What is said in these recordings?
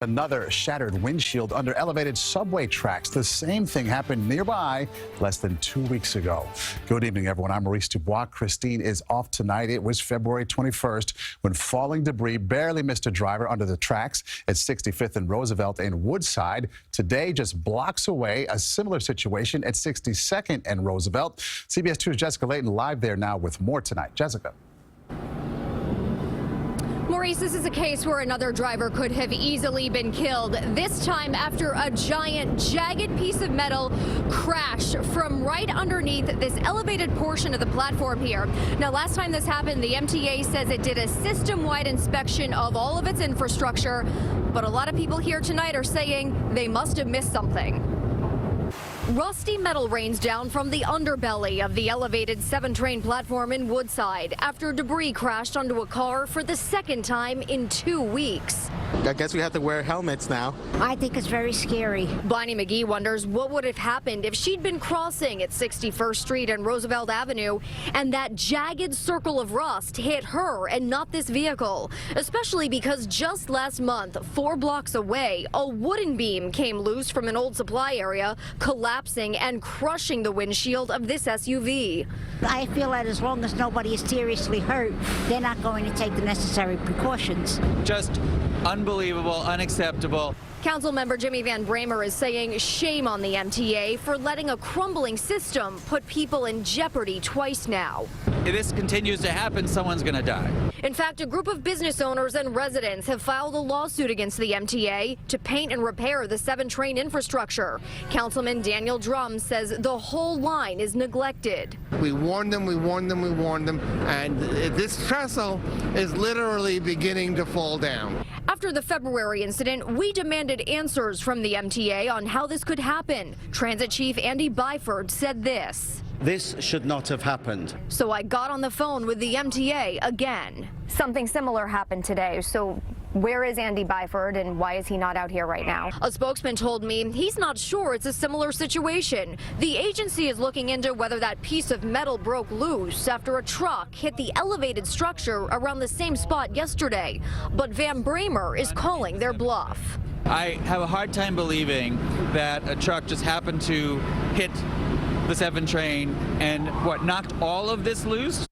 Another shattered windshield under elevated subway tracks. The same thing happened nearby less than 2 weeks ago. Good evening, everyone. I'm Maurice Dubois. Christine is off tonight. It was February 21st when falling debris barely missed a driver under the tracks at 65th and Roosevelt and Woodside. Today, just blocks away, a similar situation at 62nd and Roosevelt. CBS 2's Jessica Layton live there now with more tonight. Jessica. Maurice, this is a case where another driver could have easily been killed, this time after a giant, jagged piece of metal crashed from right underneath this elevated portion of the platform here. Now, last time this happened, the MTA says it did a system-wide inspection of all of its infrastructure, but a lot of people here tonight are saying they must have missed something. Rusty metal rains down from the underbelly of the elevated 7 train platform in Woodside after debris crashed onto a car for the second time in 2 weeks. I guess we have to wear helmets now. I think it's very scary. Bonnie McGee wonders what would have happened if she'd been crossing at 61st Street and Roosevelt Avenue and that jagged circle of rust hit her and not this vehicle, especially because just last month, 4 blocks away, a wooden beam came loose from an old supply area, collapsing and crushing the windshield of this SUV. I feel that as long as nobody is seriously hurt, they're not going to take the necessary precautions. Just unbelievable, unacceptable. Councilmember Jimmy Van Bramer is saying shame on the MTA for letting a crumbling system put people in jeopardy twice now. If this continues to happen, someone's going to die. In fact, a group of business owners and residents have filed a lawsuit against the MTA to paint and repair the 7 train infrastructure. Councilman Daniel Drum says the whole line is neglected. We warned them, and this trestle is literally beginning to fall down. After the February incident, we demanded answers from the MTA on how this could happen. Transit Chief Andy Byford said this. This should not have happened. So I got on the phone with the MTA again. Something similar happened today. So where is Andy Byford and why is he not out here right now? A spokesman told me he's not sure it's a similar situation. The agency is looking into whether that piece of metal broke loose after a truck hit the elevated structure around the same spot yesterday. But Van Bramer is calling their bluff. I have a hard time believing that a truck just happened to hit the 7 train and knocked all of this loose.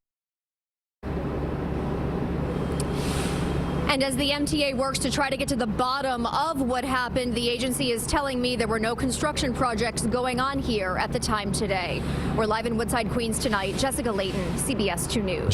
And as the MTA works to try to get to the bottom of what happened, the agency is telling me there were no construction projects going on here at the time today. We're live in Woodside, Queens tonight. Jessica Layton, CBS 2 News.